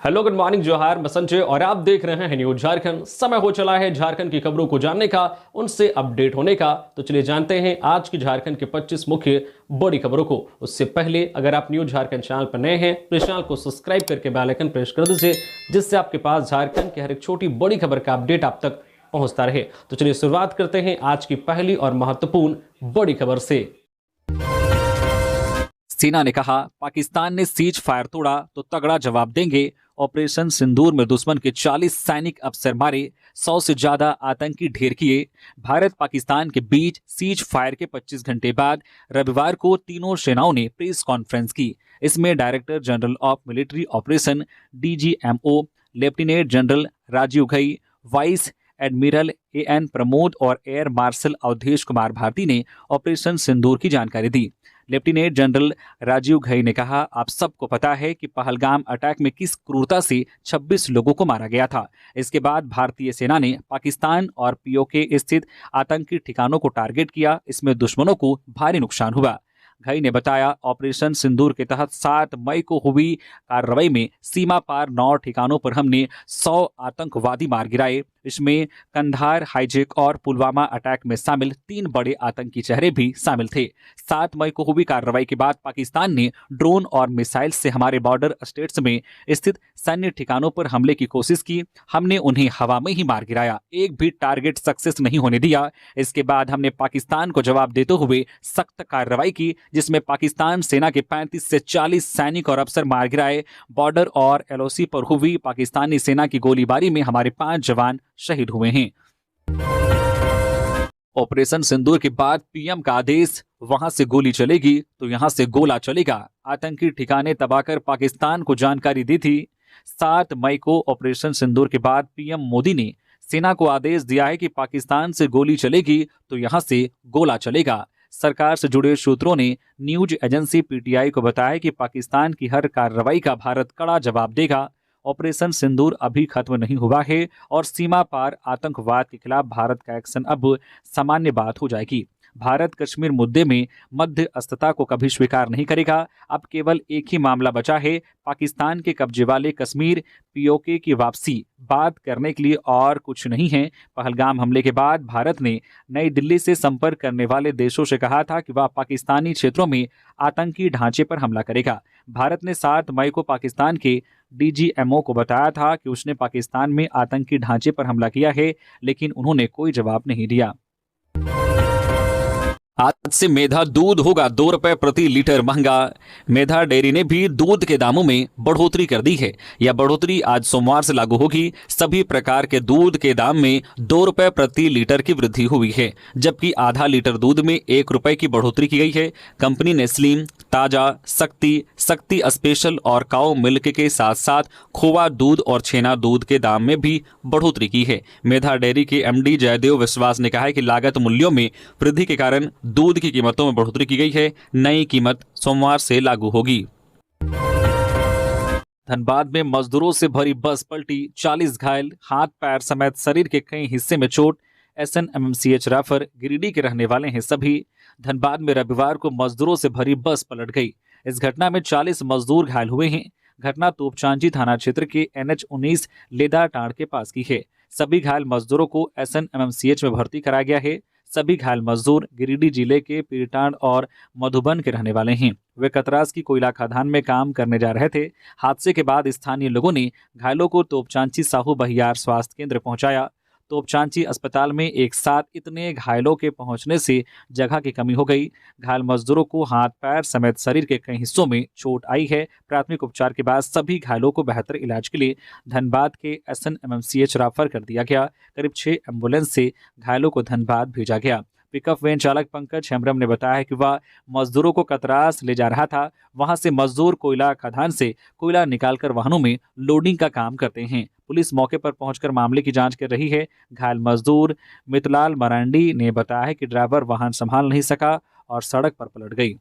Hello, good morning, जोहार, मैं संजय और आप देख रहे हैं न्यूज झारखंड। समय हो चला है झारखंड की खबरों को जानने का, उनसे अपडेट होने का। तो चलिए जानते हैं आज की झारखंड के 25 मुख्य बड़ी खबरों को। उससे पहले अगर आप न्यूज झारखंड चैनल पर नए हैं तो इस चैनल को सब्सक्राइब करके बेल आइकन प्रेस कर दीजिए, जिससे आपके पास झारखंड की हर एक छोटी बड़ी खबर का अपडेट आप तक पहुंचता रहे। तो चलिए शुरुआत करते हैं आज की पहली और महत्वपूर्ण बड़ी खबर से। सेना ने कहा, पाकिस्तान ने सीज फायर तोड़ा तो तगड़ा जवाब देंगे। ऑपरेशन सिंदूर में दुश्मन के 40 सैनिक अफसर मारे, 100 से ज्यादा आतंकी ढेर किए। भारत पाकिस्तान के बीच सीज फायर के 25 घंटे बाद रविवार को तीनों सेनाओं ने प्रेस कॉन्फ्रेंस की। इसमें director general of military operation DGMO lieutenant general Rajiv Ghai, vice admiral AN Pramod और एयर मार्शल अवधेश कुमार भारती ने ऑपरेशन सिंदूर की जानकारी दी। लेफ्टिनेंट जनरल राजीव घई ने कहा, आप सबको पता है कि पहलगाम अटैक में किस क्रूरता से 26 लोगों को मारा गया था। इसके बाद भारतीय सेना ने पाकिस्तान और POK स्थित आतंकी ठिकानों को टारगेट किया। इसमें दुश्मनों को भारी नुकसान हुआ। घई ने बताया, ऑपरेशन सिंदूर के तहत 7 मई को हुई कार्रवाई में सीमा पार 9 ठिकानों पर हमने 100 आतंकवादी मार गिराए। इसमें कंधार हाईजैक और पुलवामा अटैक में शामिल 3 बड़े आतंकी चेहरे भी शामिल थे। 7 मई को हुई कार्रवाई के बाद पाकिस्तान ने ड्रोन और मिसाइल से हमारे बॉर्डर स्टेट्स में स्थित सैन्य ठिकानों पर हमले की कोशिश की। हमने उन्हें हवा में ही मार गिराया, एक भी टारगेट सक्सेस नहीं होने दिया। इसके बाद हमने पाकिस्तान को जवाब देते हुए सख्त कार्रवाई की, जिसमें पाकिस्तान सेना के 35 से 40 सैनिक और अफसर मार गिराए। बॉर्डर और LOC पर हुई पाकिस्तानी सेना की गोलीबारी में हमारे 5 जवान शहीद हुए हैं। ऑपरेशन सिंदूर के बाद PM का आदेश, वहां से गोली चलेगी तो यहां से गोला चलेगा। आतंकी ठिकाने तबाह कर पाकिस्तान को जानकारी दी थी। 7 मई को ऑपरेशन सिंदूर के बाद PM मोदी ने सेना को आदेश दिया है कि पाकिस्तान से गोली चलेगी तो यहां से गोला चलेगा। सरकार से जुड़े सूत्रों ने न्यूज एजेंसी PTI को बताया कि पाकिस्तान की हर कार्रवाई का भारत कड़ा जवाब देगा। ऑपरेशन सिंदूर अभी खत्म नहीं हुआ है और सीमा पार आतंकवाद के खिलाफ भारत का एक्शन अब सामान्य बात हो जाएगी। भारत कश्मीर मुद्दे में मध्यस्थता को कभी स्वीकार नहीं करेगा। अब केवल एक ही मामला बचा है, पाकिस्तान के कब्जे वाले कश्मीर, POK की वापसी। बात करने के लिए और कुछ नहीं है। पहलगाम हमले के बाद भारत ने नई दिल्ली से संपर्क करने वाले देशों से कहा था कि वह पाकिस्तानी क्षेत्रों में आतंकी ढांचे पर हमला करेगा। भारत ने 7 मई को पाकिस्तान के DGMO को बताया था कि उसने पाकिस्तान में आतंकी ढांचे पर हमला किया है, लेकिन उन्होंने कोई जवाब नहीं दिया। आज से मेधा दूध होगा 2 रुपए प्रति लीटर महंगा। मेधा डेयरी ने भी दूध के दामों में बढ़ोतरी कर दी है। यह बढ़ोतरी आज सोमवार से लागू होगी। सभी प्रकार के दूध के दाम में 2 रुपए प्रति लीटर की वृद्धि हुई है, जबकि आधा लीटर दूध में 1 रुपए की बढ़ोतरी की गई है। कंपनी ने स्लिम, ताजा, शक्ति स्पेशल और काऊ मिल्क के साथ साथ खोवा दूध और छेना दूध के दाम में भी बढ़ोतरी की है। मेधा डेयरी के MD जयदेव विश्वास ने कहा है कि लागत मूल्यों में वृद्धि के कारण दूध की कीमतों में बढ़ोतरी की गई है। नई कीमत सोमवार से लागू होगी। धनबाद में मजदूरों से भरी बस पलटी, 40 घायल, हाथ पैर समेत शरीर के कई हिस्से में चोट। SNMCH रेफर, गिरिडीह के रहने वाले हैं सभी। धनबाद में रविवार को मजदूरों से भरी बस पलट गई। इस घटना में 40 मजदूर घायल हुए हैं। घटना तोपचांची थाना क्षेत्र के NH19 लेदा टांड़ के पास की है। सभी घायल मजदूरों को SNMCH में भर्ती कराया गया है। सभी घायल मजदूर गिरिडीह जिले के पीरटांड और मधुबन के रहने वाले हैं। वे कतरास की कोयला खदान में काम करने जा रहे थे। हादसे के बाद स्थानीय लोगों ने घायलों को तोपचांची साहू बहियार स्वास्थ्य केंद्र पहुंचाया। तोपचांची अस्पताल में एक साथ इतने घायलों के पहुंचने से जगह की कमी हो गई। घायल मजदूरों को हाथ पैर समेत शरीर के कई हिस्सों में चोट आई है। प्राथमिक उपचार के बाद सभी घायलों को बेहतर इलाज के लिए धनबाद के SNMCH रेफर कर दिया गया। करीब 6 एम्बुलेंस से घायलों को धनबाद भेजा गया। पिकअप वैन चालक पंकज हेम्ब्रम ने बताया कि वह मजदूरों को कतरास ले जा रहा था। वहां से मजदूर कोयला खदान से कोयला निकालकर वाहनों में लोडिंग का काम करते हैं। पुलिस मौके पर पहुंचकर मामले की जांच कर रही है। घायल मजदूर मितलाल मरांडी ने बताया कि ड्राइवर वाहन संभाल नहीं सका और सड़क पर पलट गई।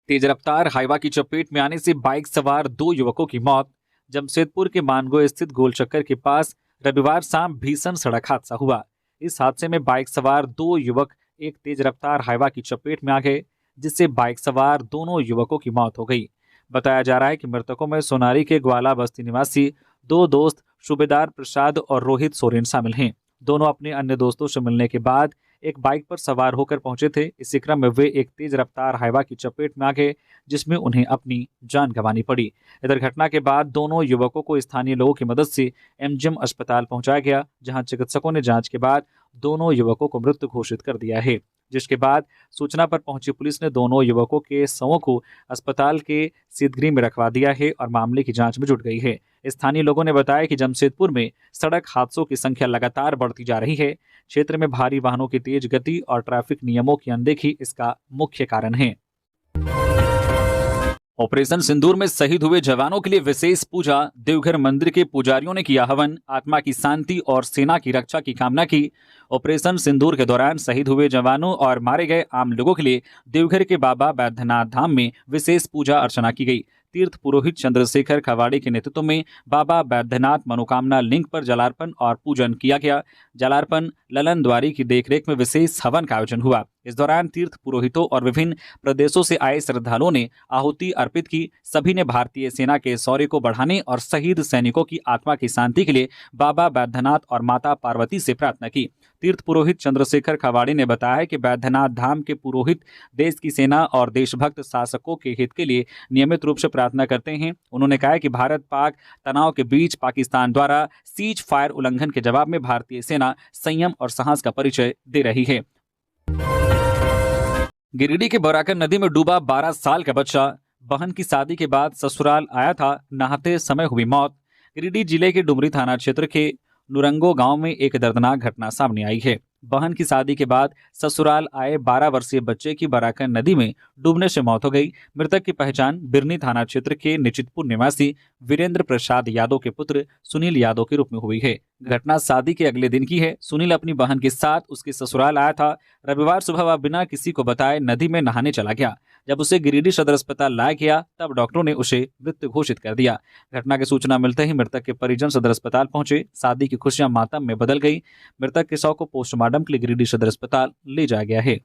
तेज रफ्तार हाईवा की चपेट में आने से बाइक सवार 2 युवकों की मौत। जमशेदपुर के मानगो स्थित गोलचक्कर के पास रविवार शाम भीषण सड़क हादसा हुआ। इस हादसे में बाइक सवार 2 युवक एक तेज रफ्तार हाईवा की चपेट में आ गए, जिससे बाइक सवार दोनों युवकों की मौत हो गई। बताया जा रहा है कि मृतकों में सोनारी के ग्वाला बस्ती निवासी 2 दोस्त सूबेदार प्रसाद और रोहित सोरेन शामिल हैं। दोनों अपने अन्य दोस्तों से मिलने के बाद एक बाइक पर सवार होकर पहुंचे थे। इसी क्रम में वे एक तेज रफ्तार हाईवा की चपेट में आ गए, जिसमें उन्हें अपनी जान गंवानी पड़ी। इधर घटना के बाद दोनों युवकों को स्थानीय लोगों की मदद से एमजीएम अस्पताल पहुंचाया गया, जहां चिकित्सकों ने जांच के बाद दोनों युवकों को मृत घोषित कर दिया है। जिसके बाद सूचना पर पहुंची पुलिस ने दोनों युवकों के शवों को अस्पताल के शीतगृह में रखवा दिया है और मामले की जांच में जुट गई है। स्थानीय लोगों ने बताया कि जमशेदपुर में सड़क हादसों की संख्या लगातार बढ़ती जा रही है। क्षेत्र में भारी वाहनों की तेज गति और ट्रैफिक नियमों की अनदेखी इसका मुख्य कारण है। ऑपरेशन सिंदूर में शहीद हुए जवानों के लिए विशेष पूजा। देवघर मंदिर के पुजारियों ने किया हवन, आत्मा की शांति और सेना की रक्षा की कामना की। ऑपरेशन सिंदूर के दौरान शहीद हुए जवानों और मारे गए आम लोगों के लिए देवघर के बाबा बैद्यनाथ धाम में विशेष पूजा अर्चना की गई। तीर्थ पुरोहित चंद्रशेखर खवाड़े के नेतृत्व में बाबा बैद्यनाथ मनोकामना लिंक पर जलार्पण और पूजन किया गया। जलार्पण ललन द्वारी की देखरेख में विशेष हवन का आयोजन हुआ। इस दौरान तीर्थ पुरोहितों और विभिन्न प्रदेशों से आए श्रद्धालुओं ने आहुति अर्पित की। सभी ने भारतीय सेना के शौर्य को बढ़ाने और शहीद सैनिकों की आत्मा की शांति के लिए बाबा बैद्यनाथ और माता पार्वती से प्रार्थना की। तीर्थ पुरोहित चंद्रशेखर खवाड़े ने बताया कि बैद्यनाथ धाम के पुरोहित देश की सेना और देशभक्त शासकों के हित के लिए नियमित रूप से प्रार्थना करते हैं। उन्होंने कहा कि भारत पाक तनाव के बीच पाकिस्तान द्वारा सीज फायर उल्लंघन के जवाब में भारतीय सेना संयम और साहस का परिचय दे रही है। गिरिडीह के बराकर नदी में डूबा 12 साल का बच्चा। बहन की शादी के बाद ससुराल आया था, नहाते समय हुई मौत। गिरिडीह जिले के डुमरी थाना क्षेत्र के नुरंगो गांव में एक दर्दनाक घटना सामने आई है। बहन की शादी के बाद ससुराल आए 12 वर्षीय बच्चे की बराकर नदी में डूबने से मौत हो गई। मृतक की पहचान बिरनी थाना क्षेत्र के निचितपुर निवासी वीरेंद्र प्रसाद यादव के पुत्र सुनील यादव के रूप में हुई है। घटना शादी के अगले दिन की है। सुनील अपनी बहन के साथ उसके ससुराल आया था। रविवार सुबह वह बिना किसी को बताए नदी में नहाने चला गया। जब उसे गिरिडीह सदर अस्पताल लाया गया तब डॉक्टरों ने उसे मृत घोषित कर दिया। घटना की सूचना मिलते ही मृतक के परिजन सदर अस्पताल पहुंचे। शादी की खुशियां मातम में बदल गई। मृतक के शव को पोस्टमार्टम के लिए गिरिडीह सदर अस्पताल ले जाया गया है।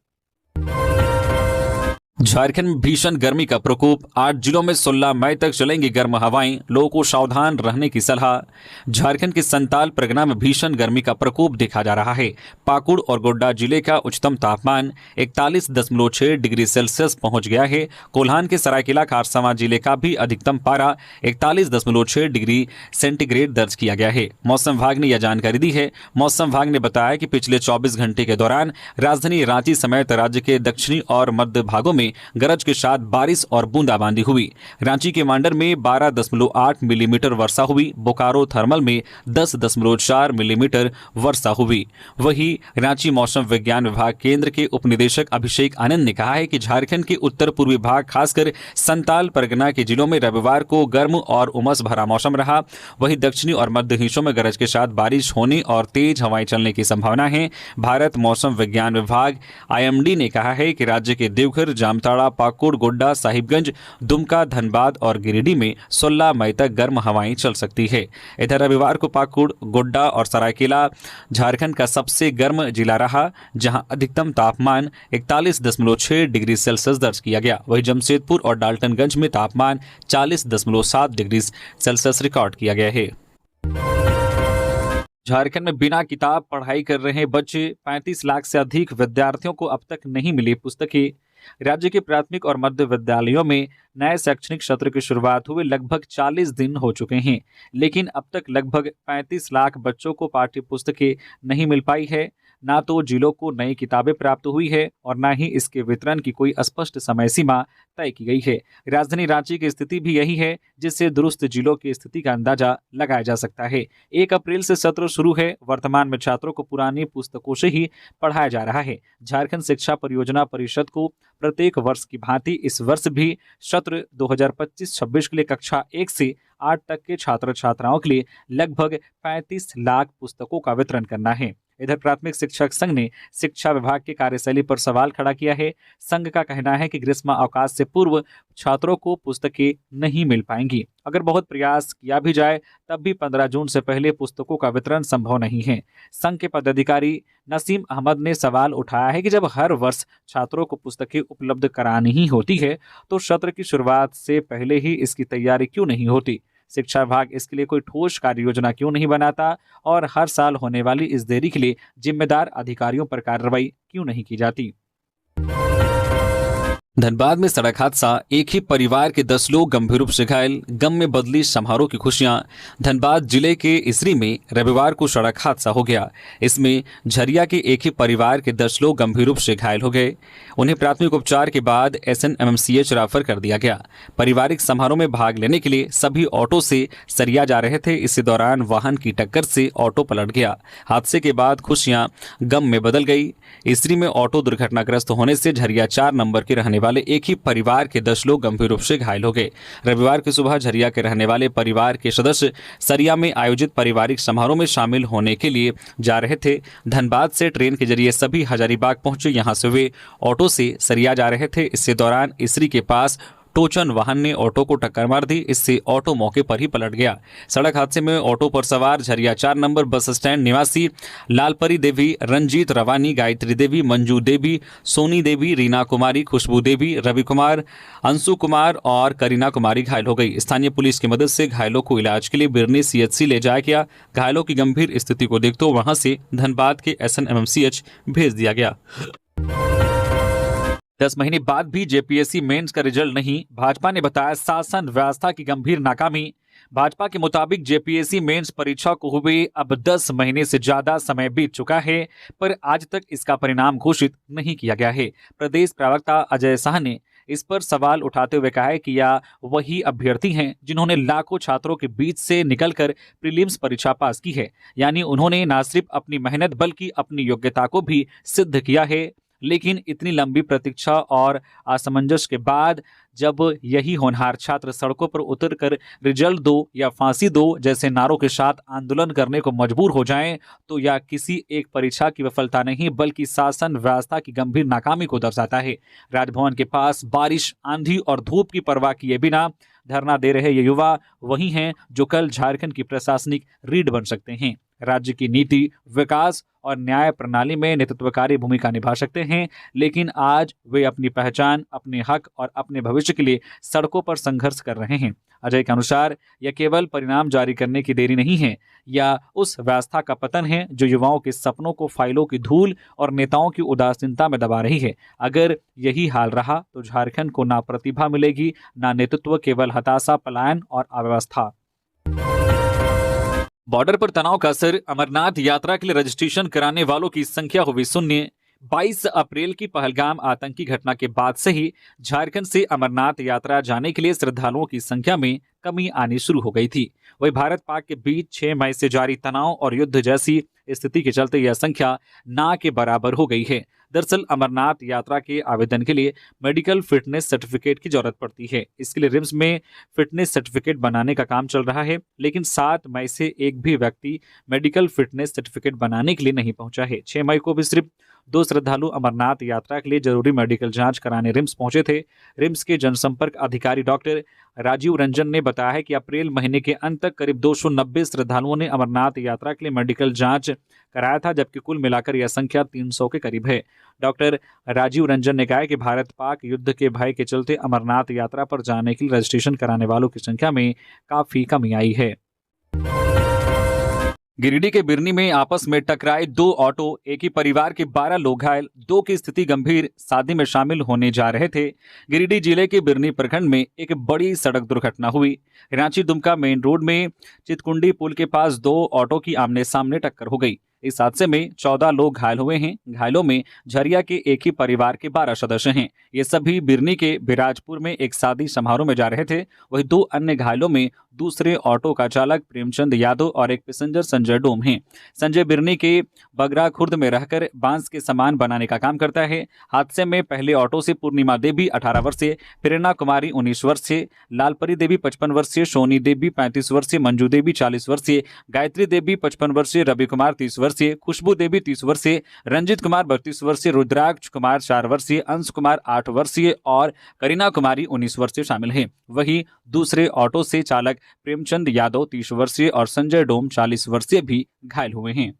झारखंड में भीषण गर्मी का प्रकोप। 8 जिलों में 16 मई तक चलेंगी गर्म हवाएं, लोगों को सावधान रहने की सलाह। झारखंड के संताल परगना में भीषण गर्मी का प्रकोप देखा जा रहा है। पाकुड़ और गोड्डा जिले का उच्चतम तापमान 41.6 डिग्री सेल्सियस पहुंच गया है। कोल्हान के सरायकेला खारसावां जिले का भी अधिकतम पारा 41.6 डिग्री सेंटीग्रेड दर्ज किया गया है। मौसम विभाग ने यह जानकारी दी है। मौसम विभाग ने बताया कि पिछले 24 घंटे के दौरान राजधानी रांची समेत राज्य के दक्षिणी और मध्य भागों में गरज के साथ बारिश और बूंदाबांदी हुई। रांची के मांडर में 12.8 मिलीमीटर वर्षा हुई। बोकारो थर्मल में 10.4 मिलीमीटर वर्षा हुई। वहीं रांची मौसम विज्ञान विभाग केंद्र के उप निदेशक अभिषेक आनंद ने कहा है कि झारखंड के उत्तर पूर्वी भाग खासकर संताल परगना के जिलों में रविवार को गर्म और उमस भरा मौसम रहा। वहीं दक्षिणी और मध्य हिस्सों में गरज के साथ बारिश होने और तेज हवाएं चलने की संभावना है। भारत मौसम विज्ञान विभाग IMD ने कहा है कि राज्य के देवघर, जामताड़ा, पाकुड़, गोड्डा, साहिबगंज, दुमका, धनबाद और गिरिडीह में 16 मई तक गर्म हवाएं चल सकती है। इधर रविवार को पाकुड़, गोड्डा और सरायकेला झारखंड का सबसे गर्म जिला रहा, जहां अधिकतम तापमान 41.6 डिग्री सेल्सियस दर्ज किया गया। वहीं जमशेदपुर और डाल्टनगंज में तापमान 40.7 डिग्री सेल्सियस रिकॉर्ड किया गया है। झारखंड में बिना किताब पढ़ाई कर रहे बच्चे, 35 लाख से अधिक विद्यार्थियों को अब तक नहीं मिली पुस्तकें। राज्य के प्राथमिक और मध्य विद्यालयों में नए शैक्षणिक सत्र की शुरुआत हुए लगभग 40 दिन हो चुके हैं, लेकिन अब तक लगभग 35 लाख बच्चों को पाठ्य पुस्तकें नहीं मिल पाई है। ना तो जिलों को नई किताबें प्राप्त हुई है और ना ही इसके वितरण की कोई स्पष्ट समय सीमा तय की गई है। राजधानी रांची की स्थिति भी यही है, जिससे दुरुस्त जिलों की स्थिति का अंदाजा लगाया जा सकता है। 1 अप्रैल से सत्र शुरू है। वर्तमान में छात्रों को पुरानी पुस्तकों से ही पढ़ाया जा रहा है। झारखंड शिक्षा परियोजना परिषद को प्रत्येक वर्ष की भांति इस वर्ष भी सत्र 2025-26 के लिए कक्षा 1 से 8 तक के छात्र छात्राओं के लिए लगभग 35 लाख पुस्तकों का वितरण करना है। इधर प्राथमिक शिक्षक संघ ने शिक्षा विभाग की कार्यशैली पर सवाल खड़ा किया है। संघ का कहना है कि ग्रीष्म अवकाश से पूर्व छात्रों को पुस्तकें नहीं मिल पाएंगी। अगर बहुत प्रयास किया भी जाए तब भी 15 जून से पहले पुस्तकों का वितरण संभव नहीं है। संघ के पदाधिकारी नसीम अहमद ने सवाल उठाया है कि जब हर वर्ष छात्रों को पुस्तकें उपलब्ध करानी ही होती है तो सत्र की शुरुआत से पहले ही इसकी तैयारी क्यों नहीं होती। शिक्षा विभाग इसके लिए कोई ठोस कार्य योजना क्यों नहीं बनाता और हर साल होने वाली इस देरी के लिए जिम्मेदार अधिकारियों पर कार्रवाई क्यों नहीं की जाती। धनबाद में सड़क हादसा, एक ही परिवार के 10 लोग गंभीर रूप से घायल, गम में बदली समारोह की खुशियां। धनबाद जिले के इसरी में रविवार को सड़क हादसा हो गया। इसमें झरिया के एक ही परिवार के 10 लोग गंभीर रूप से घायल हो गए। उन्हें प्राथमिक उपचार के बाद SNMMCH रेफर कर दिया गया। पारिवारिक समारोह में भाग लेने के लिए सभी ऑटो से सरिया जा रहे थे। इसी दौरान वाहन की टक्कर से ऑटो पलट गया। हादसे के बाद खुशियां गम में बदल गई। इसरी में ऑटो दुर्घटनाग्रस्त होने से झरिया 4 नंबर के रहने वाले एक ही परिवार के 10 लोग गंभीर रूप से घायल हो गए। रविवार की सुबह झरिया के रहने वाले परिवार के सदस्य सरिया में आयोजित पारिवारिक समारोह में शामिल होने के लिए जा रहे थे। धनबाद से ट्रेन के जरिए सभी हजारीबाग पहुंचे। यहां से वे ऑटो से सरिया जा रहे थे। इसी दौरान इसरी के पास टोचन वाहन ने ऑटो को टक्कर मार दी। इससे ऑटो मौके पर ही पलट गया। सड़क हादसे में ऑटो पर सवार झरिया 4 नंबर बस स्टैंड निवासी लालपरी देवी, रंजीत रवानी, गायत्री देवी, मंजू देवी, सोनी देवी, रीना कुमारी, खुशबू देवी, रवि कुमार, अंशु कुमार और करीना कुमारी घायल हो गई। स्थानीय पुलिस की मदद से घायलों को इलाज के लिए बिरनी CHC ले जाया गया। घायलों की गंभीर स्थिति को देखते हुए वहां से धनबाद के SNMMCH भेज दिया गया। 10 महीने बाद भी JPSC मेंस का रिजल्ट नहीं, भाजपा ने बताया शासन व्यवस्था की गंभीर नाकामी। भाजपा के मुताबिक JPSC मेंस परीक्षा को हुए अब 10 महीने से ज्यादा समय बीत चुका है, पर आज तक इसका परिणाम घोषित नहीं किया गया है। प्रदेश प्रवक्ता अजय शाह ने इस पर सवाल उठाते हुए कहा है कि यह वही अभ्यर्थी हैं जिन्होंने लाखों छात्रों के बीच से निकलकर प्रीलिम्स परीक्षा पास की है। यानी उन्होंने न सिर्फ अपनी मेहनत बल्कि अपनी योग्यता को भी सिद्ध किया है। लेकिन इतनी लंबी प्रतीक्षा और असमंजस के बाद जब यही होनहार छात्र सड़कों पर उतरकर रिजल्ट दो या फांसी दो जैसे नारों के साथ आंदोलन करने को मजबूर हो जाएं, तो यह किसी एक परीक्षा की विफलता नहीं बल्कि शासन व्यवस्था की गंभीर नाकामी को दर्शाता है। राजभवन के पास बारिश, आंधी और धूप की परवाह किए बिना धरना दे रहे ये युवा वही हैं जो कल झारखंड की प्रशासनिक रीढ़ बन सकते हैं। राज्य की नीति, विकास और न्याय प्रणाली में नेतृत्वकारी भूमिका निभा सकते हैं, लेकिन आज वे अपनी पहचान, अपने हक और अपने भविष्य के लिए सड़कों पर संघर्ष कर रहे हैं। अजय के अनुसार यह केवल परिणाम जारी करने की देरी नहीं है, यह उस व्यवस्था का पतन है जो युवाओं के सपनों को फाइलों की धूल और नेताओं की उदासीनता में दबा रही है। अगर यही हाल रहा तो झारखंड को ना प्रतिभा मिलेगी, ना नेतृत्व, केवल हताशा, पलायन और अव्यवस्था। बॉर्डर पर तनाव का असर, अमरनाथ यात्रा के लिए रजिस्ट्रेशन कराने वालों की संख्या हुई शून्य। 22 अप्रैल की पहलगाम आतंकी घटना के बाद से ही झारखंड से अमरनाथ यात्रा जाने के लिए श्रद्धालुओं की संख्या में कमी आनी शुरू हो गई थी। वही भारत पाक के बीच 6 मई से जारी तनाव और युद्ध जैसी स्थिति के चलते यह संख्या ना के बराबर हो गई है। दरअसल अमरनाथ यात्रा के आवेदन के लिए मेडिकल फिटनेस सर्टिफिकेट की जरूरत पड़ती है। इसके लिए रिम्स में फिटनेस सर्टिफिकेट बनाने का काम चल रहा है, लेकिन 7 मई से एक भी व्यक्ति मेडिकल फिटनेस सर्टिफिकेट बनाने के लिए नहीं पहुंचा है। 6 मई को भी सिर्फ 2 श्रद्धालु अमरनाथ यात्रा के लिए जरूरी मेडिकल जांच कराने रिम्स पहुंचे थे। रिम्स के जनसंपर्क अधिकारी डॉक्टर राजीव रंजन ने बताया है कि अप्रैल महीने के अंत तक करीब 290 श्रद्धालुओं ने अमरनाथ यात्रा के लिए मेडिकल जांच कराया था, जबकि कुल मिलाकर यह संख्या 300 के करीब है। डॉक्टर राजीव रंजन ने कहा कि भारत पाक युद्ध के भय के चलते अमरनाथ यात्रा पर जाने के लिए रजिस्ट्रेशन कराने वालों की संख्या में काफी कमी आई है। गिरिडीह के बिरनी में आपस में टकराए 2 ऑटो, एक ही परिवार के 12 लोग घायल, 2 की स्थिति गंभीर, शादी में शामिल होने जा रहे थे। गिरिडीह जिले के बिरनी प्रखंड में एक बड़ी सड़क दुर्घटना हुई। रांची दुमका मेन रोड में चितकुंडी पुल के पास 2 ऑटो की आमने सामने टक्कर हो गई। इस हादसे में 14 लोग घायल हुए हैं। घायलों में झरिया के एक ही परिवार के 12 सदस्य हैं। ये सभी बिरनी के बिराजपुर में एक शादी समारोह में जा रहे थे। वहीं 2 अन्य घायलों में दूसरे ऑटो का चालक प्रेमचंद यादव और एक पैसेंजर संजय डोम हैं। संजय बिरनी के बगरा खुर्द में रहकर बांस के सामान बनाने का काम करता है। हादसे में पहले ऑटो से पूर्णिमा देवी 18 वर्षीय, प्रेरणा कुमारी 19 वर्षीय, लालपरी देवी 55 वर्षीय, सोनी देवी 35 वर्षीय, मंजू देवी 40 वर्षीय, गायत्री देवी 55 वर्षीय, रवि कुमार 30 वर्षीय वर्षीय, खुशबू देवी 30 वर्षीय, रंजित कुमार 32 वर्षीय, रुद्राक्ष कुमार 4 वर्षीय, अंश कुमार 8 वर्षीय और करीना कुमारी 19 वर्षीय शामिल हैं। वहीं दूसरे ऑटो से चालक प्रेमचंद यादव 30 वर्षीय और संजय डोम 40 वर्षीय भी घायल हुए हैं।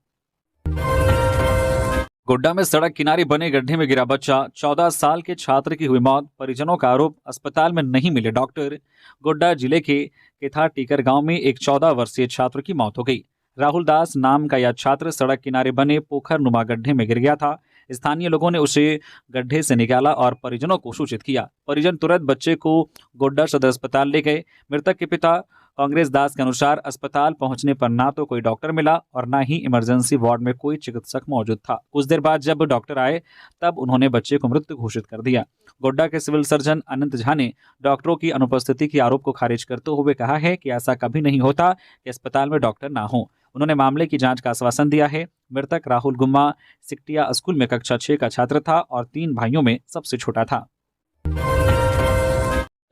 गोड्डा में सड़क किनारे बने गड्ढे में गिरा बच्चा, 14 साल के छात्र की हुई मौत, परिजनों का आरोप अस्पताल में नहीं मिले डॉक्टर। गोड्डा जिले के केथा टीकर गांव में एक 14 वर्षीय छात्र की मौत हो गई। राहुल दास नाम का यह छात्र सड़क किनारे बने पोखर नुमा गड्ढे में गिर गया था। स्थानीय लोगों ने उसे गड्ढे से निकाला और परिजनों को सूचित किया। परिजन तुरंत बच्चे को गोड्डा सदर अस्पताल ले गए। मृतक के पिता कांग्रेस दास के अनुसार अस्पताल पहुंचने पर ना तो कोई डॉक्टर मिला और ना ही इमरजेंसी वार्ड में कोई चिकित्सक मौजूद था। कुछ देर बाद जब डॉक्टर आए तब उन्होंने बच्चे को मृत घोषित कर दिया। गोड्डा के सिविल सर्जन अनंत झा ने डॉक्टरों की अनुपस्थिति के आरोप को खारिज करते हुए कहा है कि ऐसा कभी नहीं होता कि अस्पताल में डॉक्टर ना हो। उन्होंने मामले की जांच का आश्वासन दिया है। मृतक राहुल गुम्मा सिकटिया स्कूल में कक्षा 6 का छात्र था और 3 भाइयों में सबसे छोटा था।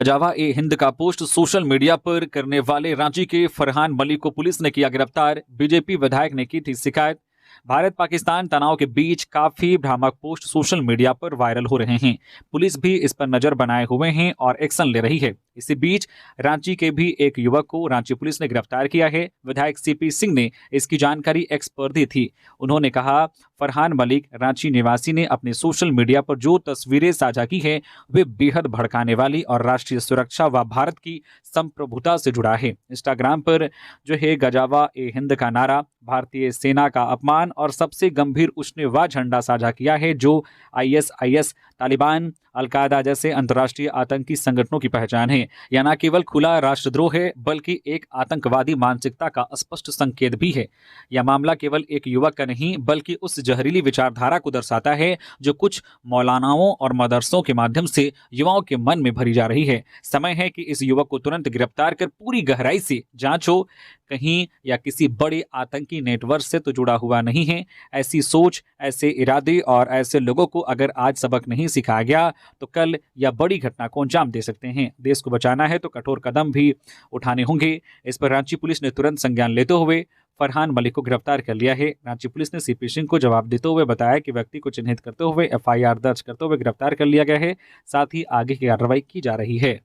जावा ए हिंद का पोस्ट सोशल मीडिया पर करने वाले रांची के फरहान मलिक को पुलिस ने किया गिरफ्तार। बीजेपी विधायक ने की थी शिकायत। भारत पाकिस्तान तनाव के बीच काफी भ्रामक पोस्ट सोशल मीडिया पर वायरल हो रहे हैं। पुलिस भी इस पर नजर बनाए हुए हैं और एक्शन ले रही है। इसी बीच रांची के भी एक युवक को रांची पुलिस ने गिरफ्तार किया है। विधायक सीपी सिंह ने इसकी जानकारी एक्स पर दी थी। उन्होंने कहा, फरहान मलिक रांची निवासी ने अपने सोशल मीडिया पर जो तस्वीरें साझा की है वे बेहद भड़काने वाली और राष्ट्रीय सुरक्षा व भारत की संप्रभुता से जुड़ा है। इंस्टाग्राम पर जो है गजावा ए हिंद का नारा, भारतीय सेना का अपमान और सबसे गंभीर उसने वह झंडा साझा किया है जो ISIS, तालिबान, अलकायदा जैसे अंतर्राष्ट्रीय आतंकी संगठनों की पहचान है। यह न केवल खुला राष्ट्रद्रोह है बल्कि एक आतंकवादी मानसिकता का स्पष्ट संकेत भी है। यह मामला केवल एक युवक का नहीं बल्कि उस जहरीली विचारधारा को दर्शाता है जो कुछ मौलानाओं और मदरसों के माध्यम से युवाओं के मन में भरी जा रही है। समय है कि इस युवक को तुरंत गिरफ्तार कर पूरी गहराई से जांच हो, कहीं या किसी बड़े आतंकी नेटवर्क से तो जुड़ा हुआ नहीं है। ऐसी सोच, ऐसे इरादे और ऐसे लोगों को अगर आज सबक नहीं सिखाया गया तो कल या बड़ी घटना को अंजाम दे सकते हैं। देश को बचाना है तो कठोर कदम भी उठाने होंगे। इस पर रांची पुलिस ने तुरंत संज्ञान लेते हुए फरहान मलिक को गिरफ्तार कर लिया है। रांची पुलिस ने सीपी सिंह को जवाब देते हुए बताया कि व्यक्ति को चिन्हित करते हुए FIR दर्ज करते हुए गिरफ्तार कर लिया गया है। साथ ही आगे की कार्रवाई की जा रही है।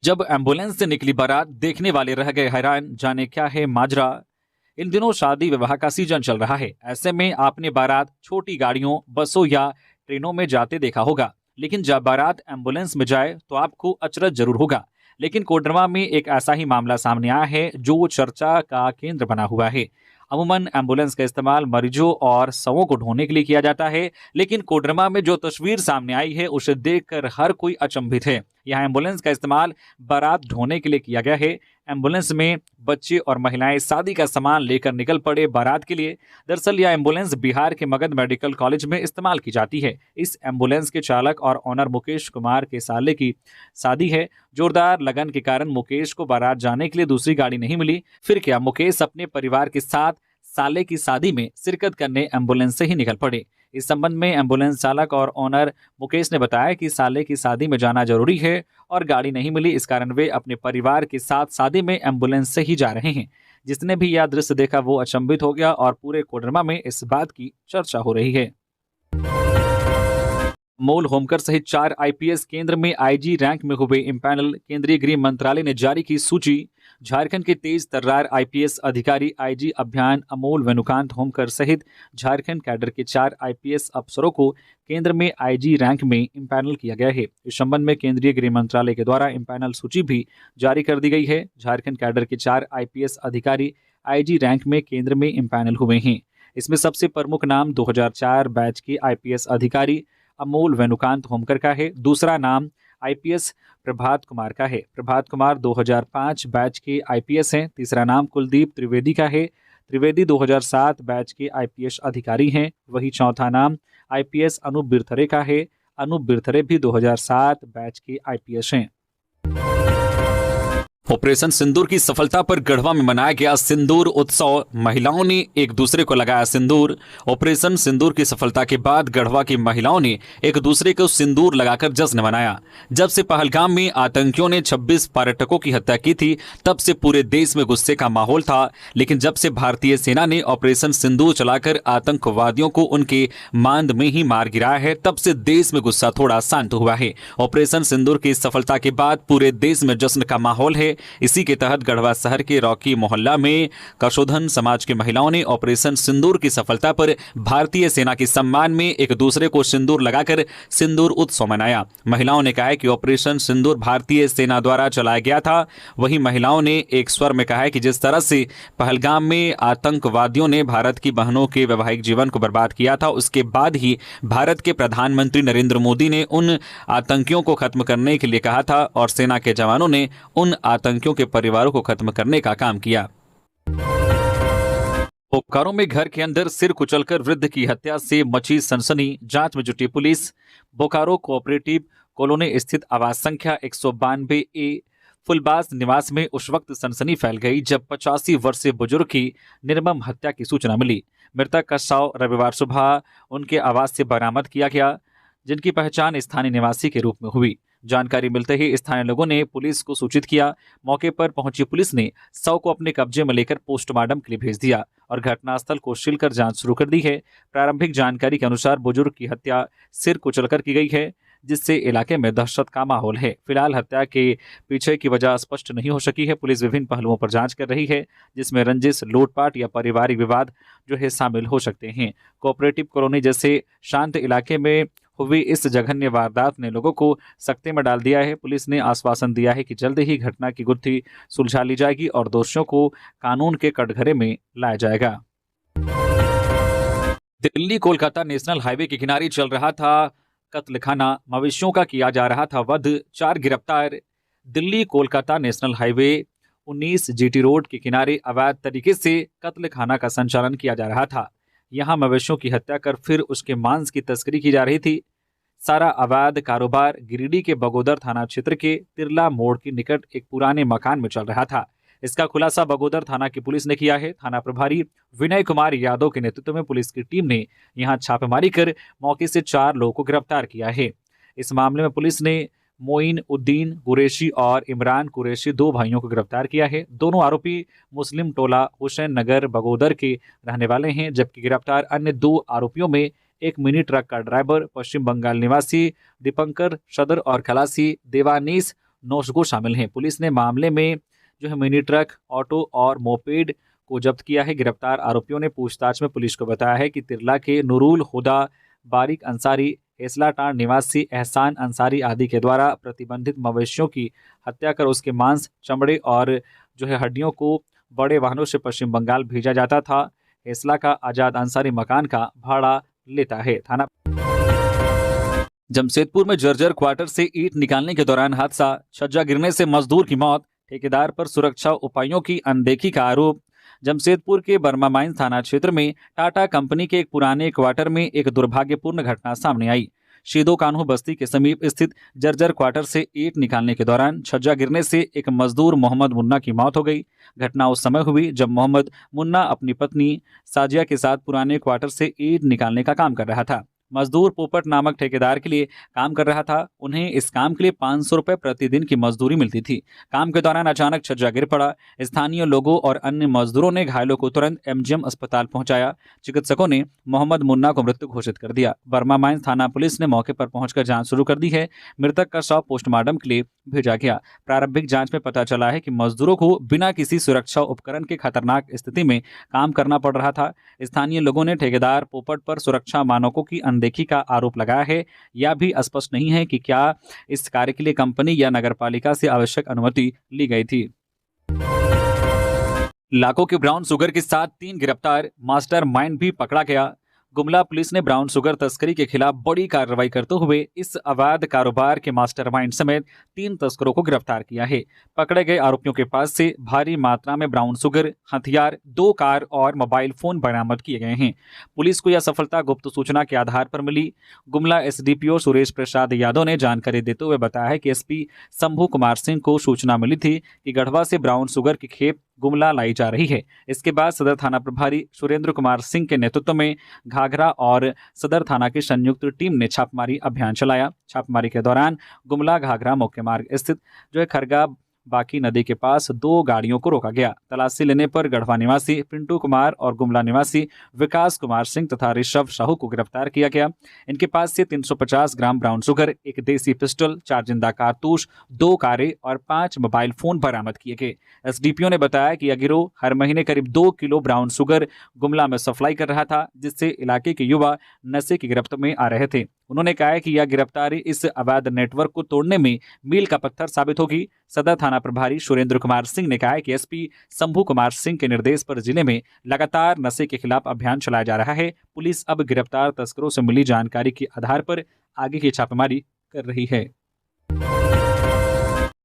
जब एम्बुलेंस से निकली बारात देखने वाले रह गए हैरान, जाने क्या है माजरा। इन दिनों शादी विवाह का सीजन चल रहा है। ऐसे में आपने बारात छोटी गाड़ियों, बसों या ट्रेनों में जाते देखा होगा, लेकिन जब बारात एम्बुलेंस में जाए तो आपको अचरज जरूर होगा। लेकिन कोडरमा में एक ऐसा ही मामला सामने आया है जो चर्चा का केंद्र बना हुआ है। अमूमन एम्बुलेंस का इस्तेमाल मरीजों और शवों को ढोने के लिए किया जाता है, लेकिन कोडरमा में जो तस्वीर सामने आई है उसे देखकर हर कोई अचंभित है। यहाँ एम्बुलेंस का इस्तेमाल बारात ढोने के लिए किया गया है। एम्बुलेंस में बच्चे और महिलाएं शादी का सामान लेकर निकल पड़े बारात के लिए। दरअसल यह एम्बुलेंस बिहार के मगध मेडिकल कॉलेज में इस्तेमाल की जाती है। इस एम्बुलेंस के चालक और ऑनर मुकेश कुमार के साले की शादी है। जोरदार लगन के कारण मुकेश को बारात जाने के लिए दूसरी गाड़ी नहीं मिली। फिर क्या, मुकेश अपने परिवार के साथ साले की शादी में शिरकत करने एम्बुलेंस से ही निकल पड़े। इस संबंध में एम्बुलेंस चालक और ओनर मुकेश ने बताया कि साले की शादी में जाना जरूरी है और गाड़ी नहीं मिली, इस कारण वे अपने परिवार के साथ शादी में एम्बुलेंस से ही जा रहे हैं। जिसने भी यह दृश्य देखा वो अचंभित हो गया और पूरे कोडरमा में इस बात की चर्चा हो रही है। अमोल होमकर सहित 4 IPS केंद्र में IG रैंक में हुए इम्पैनल। केंद्रीय गृह मंत्रालय ने जारी की सूची। झारखंड के तेज तर्रार IPS अधिकारी IG अभियान अमोल वेणुकांत होमकर सहित झारखंड कैडर के 4 IPS अफसरों को केंद्र में IG रैंक में इम्पैनल किया गया है। इस संबंध में केंद्रीय गृह मंत्रालय के द्वारा इम्पैनल सूची भी जारी कर दी गई है। झारखंड कैडर के 4 IPS अधिकारी IG रैंक में केंद्र में इम्पैनल हुए हैं। इसमें सबसे प्रमुख नाम 2004 बैच के IPS अधिकारी अमोल वेणुकांत होमकर का है। दूसरा नाम IPS प्रभात कुमार का है। प्रभात कुमार 2005 बैच के IPS हैं। तीसरा नाम कुलदीप त्रिवेदी का है। त्रिवेदी 2007 बैच के IPS अधिकारी हैं। वही चौथा नाम IPS अनूप बिरथरे का है। अनूप बिरथरे भी 2007 बैच के IPS हैं। ऑपरेशन सिंदूर की सफलता पर गढ़वा में मनाया गया सिंदूर उत्सव। महिलाओं ने एक दूसरे को लगाया सिंदूर। ऑपरेशन सिंदूर की सफलता के बाद गढ़वा की महिलाओं ने एक दूसरे को सिंदूर लगाकर जश्न मनाया। जब से पहलगाम में आतंकियों ने 26 पर्यटकों की हत्या की थी, तब से पूरे देश में गुस्से का माहौल था। लेकिन जब से भारतीय सेना ने ऑपरेशन सिंदूर चलाकर आतंकवादियों को उनके मांद में ही मार गिराया है, तब से देश में गुस्सा थोड़ा शांत हुआ है। ऑपरेशन सिंदूर की सफलता के बाद पूरे देश में जश्न का माहौल है। इसी के तहत गढ़वा शहर के रॉकी मोहल्ला में कशोधन समाज की महिलाओं ने ऑपरेशन सिंदूर की सफलता पर भारतीय सेना के सम्मान में एक दूसरे को सिंदूर लगाकर सिंदूर उत्सव मनाया। महिलाओं ने कहा है कि ऑपरेशन सिंदूर भारतीय सेना द्वारा चलाया गया था। वहीं महिलाओं ने एक स्वर में कहा है कि जिस तरह से पहलगाम में आतंकवादियों ने भारत की बहनों के वैवाहिक जीवन को बर्बाद किया था, उसके बाद ही भारत के प्रधानमंत्री नरेंद्र मोदी ने उन आतंकियों को खत्म करने के लिए कहा था और सेना के जवानों ने उन आतंकियों के परिवारों को खत्म करने का काम किया। बोकारो में घर के अंदर सिर कुचलकर वृद्ध की हत्या से मची सनसनी, जांच में जुटी पुलिस। बोकारो कोऑपरेटिव कॉलोनी स्थित आवास संख्या 192 ए फुलबास निवास में उस वक्त सनसनी फैल गई जब 85 वर्षीय बुजुर्ग की निर्मम हत्या की सूचना मिली। मृतक का शव रविवार सुबह उनके आवास से बरामद किया गया, जिनकी पहचान स्थानीय निवासी के रूप में हुई। जानकारी मिलते ही स्थानीय लोगों ने पुलिस को सूचित किया। मौके पर पहुंची पुलिस ने शव को अपने कब्जे में लेकर पोस्टमार्टम के लिए भेज दिया और घटनास्थल को सील कर जांच शुरू कर दी है। प्रारंभिक जानकारी के अनुसार बुजुर्ग की हत्या सिर कुचलकर की गई है, जिससे इलाके में दहशत का माहौल है। फिलहाल हत्या के पीछे की वजह स्पष्ट नहीं हो सकी है। पुलिस विभिन्न पहलुओं पर जांच कर रही है, जिसमें रंजिश, लूटपाट या पारिवारिक विवाद जो है शामिल हो सकते हैं। कोऑपरेटिव कॉलोनी जैसे शांत इलाके में हुई इस जघन्य वारदात ने लोगों को सख्ते में डाल दिया है। पुलिस ने आश्वासन दिया है कि जल्द ही घटना की गुत्थी सुलझा ली जाएगी और दोषियों को कानून के कटघरे में लाया जाएगा। दिल्ली कोलकाता नेशनल हाईवे के किनारे चल रहा था कत्लखाना, मवेशियों का किया जा रहा था वध, 4 गिरफ्तार। Delhi Kolkata national highway 19 GT road के किनारे अवैध तरीके से कत्लखाना का संचालन किया जा रहा था। यहां मवेशियों की हत्या कर फिर उसके मांस की तस्करी की जा रही थी। सारा अवैध कारोबार गिरिडीह के बगोदर थाना क्षेत्र के तिरला मोड़ के निकट एक पुराने मकान में चल रहा था। इसका खुलासा बगोदर थाना की पुलिस ने किया है। थाना प्रभारी विनय कुमार यादव के नेतृत्व में पुलिस की टीम ने यहां छापेमारी कर मौके से 4 लोगों को गिरफ्तार किया है। इस मामले में पुलिस ने मोइन उद्दीन कुरैशी और इमरान कुरैशी 2 भाइयों को गिरफ्तार किया है। दोनों आरोपी मुस्लिम टोला हुसैन नगर बगोदर के रहने वाले हैं, जबकि गिरफ्तार अन्य 2 आरोपियों में एक मिनी ट्रक का ड्राइवर पश्चिम बंगाल निवासी दीपंकर सदर और खलासी देवानीश नौशगो शामिल हैं। पुलिस ने मामले में जो है मिनी ट्रक, ऑटो और मोपेड को जब्त किया है। गिरफ्तार आरोपियों ने पूछताछ में पुलिस को बताया है कि तिरला के नूरुल हुदा, बारिक अंसारी, हेसलाटांड निवासी एहसान अंसारी आदि के द्वारा प्रतिबंधित मवेशियों की हत्या कर उसके मांस, चमड़े और जो है हड्डियों को बड़े वाहनों से पश्चिम बंगाल भेजा जाता था। हेसला का आजाद अंसारी मकान का भाड़ा लेता है। थाना जमशेदपुर में जर्जर क्वार्टर से ईंट निकालने के दौरान हादसा, छज्जा गिरने से मजदूर की मौत, ठेकेदार पर सुरक्षा उपायों की अनदेखी का आरोप। जमशेदपुर के बर्मा माइंस थाना क्षेत्र में टाटा कंपनी के एक पुराने क्वार्टर में एक दुर्भाग्यपूर्ण घटना सामने आई। शीदो कान्हू बस्ती के समीप स्थित जर्जर क्वार्टर से ईंट निकालने के दौरान छज्जा गिरने से एक मजदूर मोहम्मद मुन्ना की मौत हो गई। घटना उस समय हुई जब मोहम्मद मुन्ना अपनी पत्नी साजिया के साथ पुराने क्वार्टर से ईंट निकालने का काम कर रहा था। मजदूर पोपट नामक ठेकेदार के लिए काम कर रहा था। उन्हें इस काम के लिए 500 रुपये प्रतिदिन की मजदूरी मिलती थी। काम के दौरान अचानक छज्जा गिर पड़ा। स्थानीय लोगों और अन्य मजदूरों ने घायलों को तुरंत एमजीएम अस्पताल पहुंचाया। चिकित्सकों ने मोहम्मद मुन्ना को मृत घोषित कर दिया। बर्मा माइंस थाना पुलिस ने मौके पर पहुंचकर जांच शुरू कर दी है। मृतक का शव पोस्टमार्टम के लिए भेजा गया। प्रारंभिक जांच में पता चला है कि मजदूरों को बिना किसी सुरक्षा उपकरण के खतरनाक स्थिति में काम करना पड़ रहा था। स्थानीय लोगों ने ठेकेदार पोपट पर सुरक्षा मानकों की अनदेखी का आरोप लगाया है। यह भी स्पष्ट नहीं है कि क्या इस कार्य के लिए कंपनी या नगरपालिका से आवश्यक अनुमति ली गई थी। लाखों के ब्राउन शुगर के साथ 3 गिरफ्तार, मास्टर माइंड भी पकड़ा गया। गुमला पुलिस ने ब्राउन शुगर तस्करी के खिलाफ बड़ी कार्रवाई करते हुए इस अवैध कारोबार के मास्टरमाइंड समेत 3 तस्करों को गिरफ्तार किया है। पकड़े गए आरोपियों के पास से भारी मात्रा में ब्राउन शुगर, हथियार, 2 कार और मोबाइल फोन बरामद किए गए हैं। पुलिस को यह सफलता गुप्त सूचना के आधार पर मिली। गुमला एसडीपीओ सुरेश प्रसाद यादव ने जानकारी देते हुए बताया है कि एसपी शंभू कुमार सिंह को सूचना मिली थी कि गढ़वा से ब्राउन शुगर की खेप गुमला लाई जा रही है। इसके बाद सदर थाना प्रभारी सुरेंद्र कुमार सिंह के नेतृत्व में घाघरा और सदर थाना की संयुक्त टीम ने छापेमारी अभियान चलाया। छापेमारी के दौरान गुमला घाघरा मुख्य मार्ग स्थित खरगा बाकी नदी के पास 2 गाड़ियों को रोका गया। तलाशी लेने पर गढ़वा निवासी पिंटू कुमार और गुमला निवासी विकास कुमार सिंह तथा ऋषभ साहू को गिरफ्तार किया गया। इनके पास से 350 ग्राम ब्राउन शुगर, 1 देसी पिस्टल, 4 जिंदा कारतूस, 2 कारें और 5 मोबाइल फोन बरामद किए गए। एसडीपीओ ने बताया कि यह गिरोह हर महीने करीब 2 किलो ब्राउन शुगर गुमला में सप्लाई कर रहा था, जिससे इलाके के युवा नशे की गिरफ्त में आ रहे थे। उन्होंने कहा है कि यह गिरफ्तारी इस अवैध नेटवर्क को तोड़ने में मील का पत्थर साबित होगी। सदर थाना प्रभारी सुरेंद्र कुमार सिंह ने कहा है कि एसपी शंभू कुमार सिंह के निर्देश पर जिले में लगातार नशे के खिलाफ अभियान चलाया जा रहा है। पुलिस अब गिरफ्तार तस्करों से मिली जानकारी के आधार पर आगे की छापेमारी कर रही है।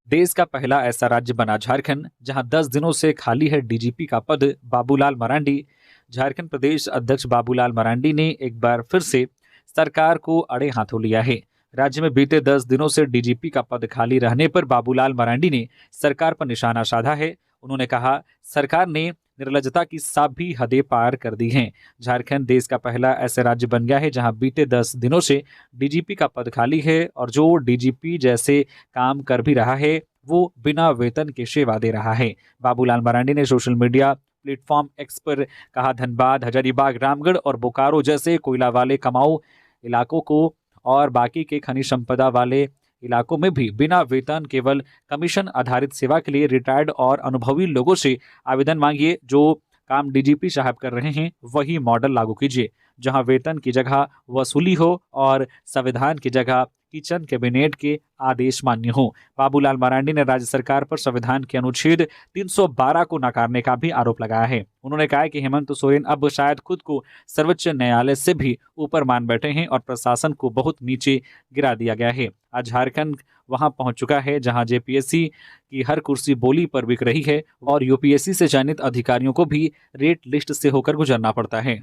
देश का पहला ऐसा राज्य बना झारखंड, जहां 10 दिनों से खाली है डीजीपी का पद। बाबूलाल मरांडी। झारखंड प्रदेश अध्यक्ष बाबूलाल मरांडी ने एक बार फिर से सरकार को अड़े हाथों लिया है। राज्य में बीते 10 दिनों से डीजीपी का पद खाली रहने पर बाबूलाल मरांडी ने सरकार पर निशाना साधा है। उन्होंने कहा, सरकार ने निर्लज्जता की सभी हदें पार कर दी हैं। झारखंड देश का पहला ऐसा राज्य बन गया है जहां बीते 10 दिनों से डीजीपी का पद खाली है और जो डीजीपी जैसे काम कर भी रहा है वो बिना वेतन के सेवा दे रहा है। बाबूलाल मरांडी ने सोशल मीडिया प्लेटफॉर्म एक्स पर कहा, धनबाद, हजारीबाग, रामगढ़ और बोकारो जैसे कोयला वाले कमाऊ इलाकों को और बाकी के खनिज संपदा वाले इलाकों में भी बिना वेतन केवल कमीशन आधारित सेवा के लिए रिटायर्ड और अनुभवी लोगों से आवेदन मांगिए। जो काम डीजीपी साहब कर रहे हैं वही मॉडल लागू कीजिए, जहां वेतन की जगह वसूली हो और संविधान की जगह किचन कैबिनेट के आदेश मान्य हो। बाबूलाल मरांडी ने राज्य सरकार पर संविधान के अनुच्छेद 312 को नकारने का भी आरोप लगाया है। उन्होंने कहा कि हेमंत सोरेन अब शायद खुद को सर्वोच्च न्यायालय से भी ऊपर मान बैठे हैं और प्रशासन को बहुत नीचे गिरा दिया गया है। आज झारखंड वहां पहुंच चुका है जहां जेपीएससी की हर कुर्सी बोली पर बिक रही है और यूपीएससी से चयनित अधिकारियों को भी रेट लिस्ट से होकर गुजरना पड़ता है।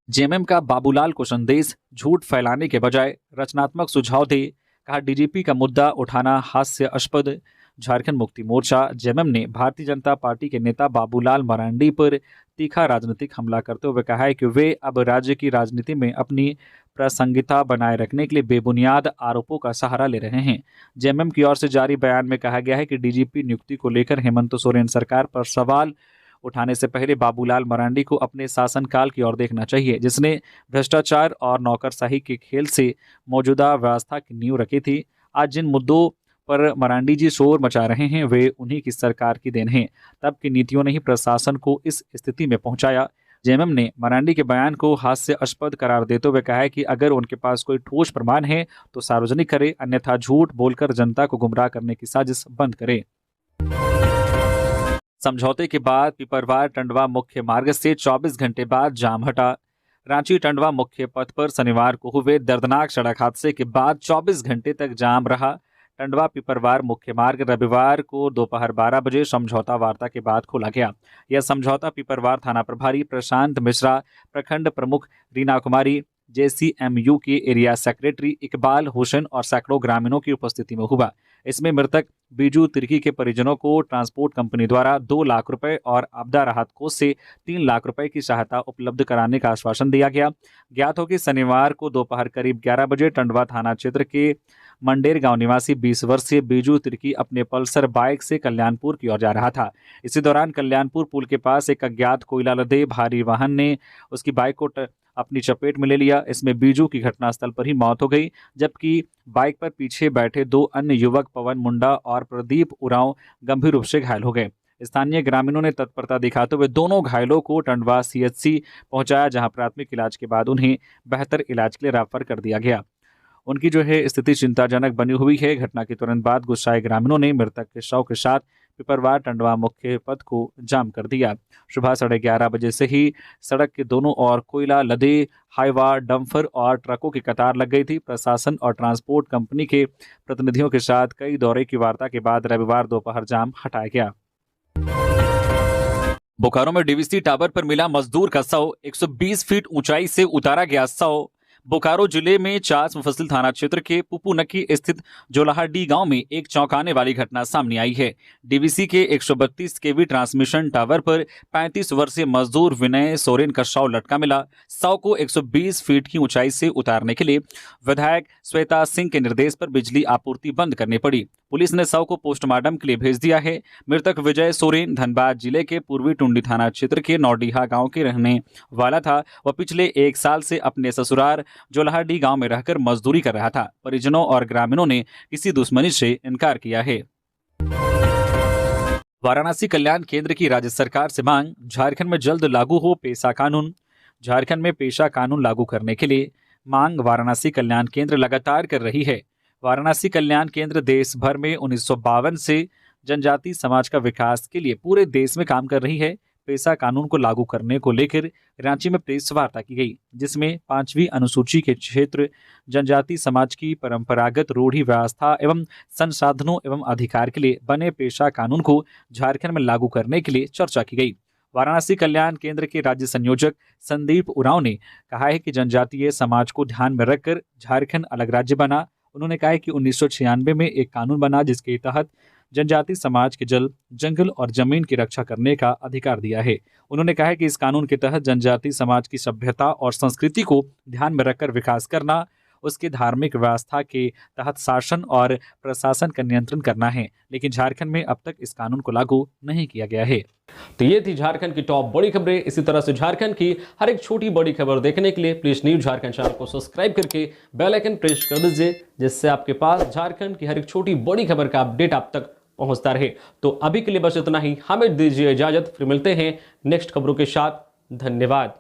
जेएमएम का बाबूलाल को संदेश, झूठ फैलाने के बजाय रचनात्मक सुझाव दे। कहा, डीजीपी का मुद्दा उठाना हास्यास्पद। झारखंड मुक्ति मोर्चा जेएमएम ने भारतीय जनता पार्टी के नेता बाबूलाल मरांडी पर तीखा राजनीतिक हमला करते हुए कहा है कि वे अब राज्य की राजनीति में अपनी प्रासंगिकता बनाए रखने के लिए बेबुनियाद आरोपों का सहारा ले रहे हैं। जेएमएम की ओर से जारी बयान में कहा गया है कि डीजीपी नियुक्ति को लेकर हेमंत सोरेन सरकार पर सवाल उठाने से पहले बाबूलाल मरांडी को अपने शासनकाल की ओर देखना चाहिए, जिसने भ्रष्टाचार और नौकरशाही के खेल से मौजूदा व्यवस्था की नींव रखी थी। आज जिन मुद्दों पर मरांडी जी शोर मचा रहे हैं वे उन्हीं की सरकार की देन है। तब की नीतियों ने ही प्रशासन को इस स्थिति में पहुंचाया। जेएमएम ने मरांडी के बयान को हास्यास्पद करार देते हुए कहा है कि अगर उनके पास कोई ठोस प्रमाण है तो सार्वजनिक करे, अन्यथा झूठ बोलकर जनता को गुमराह करने की साजिश बंद करे। समझौते के बाद पिपरवार टंडवा मुख्य मार्ग से 24 घंटे बाद जाम हटा। रांची टंडवा मुख्य पथ पर शनिवार को हुए दर्दनाक सड़क हादसे के बाद 24 घंटे तक जाम रहा। टंडवा पिपरवार मुख्य मार्ग रविवार को दोपहर 12 बजे समझौता वार्ता के बाद खोला गया। यह समझौता पिपरवार थाना प्रभारी प्रशांत मिश्रा, प्रखंड प्रमुख रीना कुमारी, जेसीएमयू के एरिया सेक्रेटरी इकबाल हुसैन और सैकड़ों ग्रामीणों की उपस्थिति में हुआ। इसमें मृतक बीजू तिर्की के परिजनों को ट्रांसपोर्ट कंपनी द्वारा 2 लाख रुपए और आपदा राहत कोष से 3 लाख रुपए की सहायता उपलब्ध कराने का आश्वासन दिया गया। ज्ञात हो कि शनिवार को दोपहर करीब 11 बजे टंडवा थाना क्षेत्र के मंडेर गांव निवासी 20 वर्षीय बीजू तिर्की अपने पल्सर बाइक से कल्याणपुर की ओर जा रहा था। इसी दौरान कल्याणपुर पुल के पास एक अज्ञात कोयला लदे भारी वाहन ने उसकी बाइक को अपनी चपेट में ले लिया। इसमें बीजू की घटनास्थल पर ही मौत हो गई, जबकि बाइक पर पीछे बैठे 2 अन्य युवक पवन मुंडा और प्रदीप उरांव गंभीर रूप से घायल हो गए। स्थानीय ग्रामीणों ने तत्परता दिखाते हुए दोनों घायलों को टंडवा सीएचसी पहुंचाया, जहां प्राथमिक इलाज के बाद उन्हें बेहतर इलाज के लिए रेफर कर दिया गया। उनकी स्थिति चिंताजनक बनी हुई है। घटना के तुरंत बाद गुस्साए ग्रामीणों ने मृतक के शव के साथ पिपरवार टंडवा मुख्य पथ को जाम कर दिया। सुबह 11:30 बजे से ही सड़क के दोनों ओर कोयला लदे हाईवा, डंपर और ट्रकों की कतार लग गई थी। प्रशासन और ट्रांसपोर्ट कंपनी के प्रतिनिधियों के साथ कई दौरे की वार्ता के बाद रविवार दोपहर जाम हटाया गया। बोकारो में डीवीसी टावर पर मिला मजदूर का शव, 120 फीट ऊंचाई से उतारा गया शव। बोकारो जिले में चास मुफस्सिल थाना क्षेत्र के पुपुनकी स्थित जोलाहाडी गांव में एक चौंकाने वाली घटना सामने आई है। डीवीसी के 132 केवी ट्रांसमिशन टावर पर 35 वर्षीय मजदूर विनय सोरेन का शव लटका मिला। शव को 120 फीट की ऊंचाई से उतारने के लिए विधायक श्वेता सिंह के निर्देश पर बिजली आपूर्ति बंद करनी पड़ी। पुलिस ने शव को पोस्टमार्टम के लिए भेज दिया है। मृतक विजय सोरेन धनबाद जिले के पूर्वी टुंडी थाना क्षेत्र के नौडीहा गांव के रहने वाला था। वह पिछले 1 साल से अपने ससुराल जोलाहाडी गांव में रहकर मजदूरी कर रहा था। परिजनों और ग्रामीणों ने किसी दुश्मनी से इनकार किया है। वाराणसी कल्याण केंद्र की राज्य सरकार से मांग, झारखंड में जल्द लागू हो पेशा कानून। झारखंड में पेशा कानून लागू करने के लिए मांग वाराणसी कल्याण केंद्र लगातार कर रही है। वाराणसी कल्याण केंद्र देश भर में 1952 से जनजाति समाज का विकास के लिए पूरे देश में काम कर रही है। पेशा कानून को लागू करने को लेकर रांची में प्रेस वार्ता की गई, जिसमें 5वीं अनुसूची के क्षेत्र जनजाति समाज की परंपरागत रूढ़ी व्यवस्था एवं संसाधनों एवं अधिकार के लिए बने पेशा कानून को झारखंड में लागू करने के लिए चर्चा की गई। वाराणसी कल्याण केंद्र के राज्य संयोजक संदीप उरांव ने कहा है कि जनजातीय समाज को ध्यान में रखकर झारखंड अलग राज्य बना। उन्होंने कहा है कि 1996 में एक कानून बना जिसके तहत जनजाति समाज के जल, जंगल और जमीन की रक्षा करने का अधिकार दिया है। उन्होंने कहा है कि इस कानून के तहत जनजाति समाज की सभ्यता और संस्कृति को ध्यान में रखकर विकास करना, उसके धार्मिक व्यवस्था के तहत शासन और प्रशासन का नियंत्रण करना है। लेकिन झारखंड में अब तक इस कानून को लागू नहीं किया गया है। तो ये थी झारखंड की टॉप बड़ी खबरें। इसी तरह से झारखंड की हर एक छोटी बड़ी खबर देखने के लिए प्लीज न्यूज झारखंड चैनल को सब्सक्राइब करके बेल आइकन प्रेस कर दीजिए, जिससे आपके पास झारखंड की हर एक छोटी बड़ी खबर का अपडेट आप तक पहुंचता रहे। तो अभी के लिए बस इतना ही, हमें दीजिए इजाजत, फिर मिलते हैं नेक्स्ट खबरों के साथ। धन्यवाद।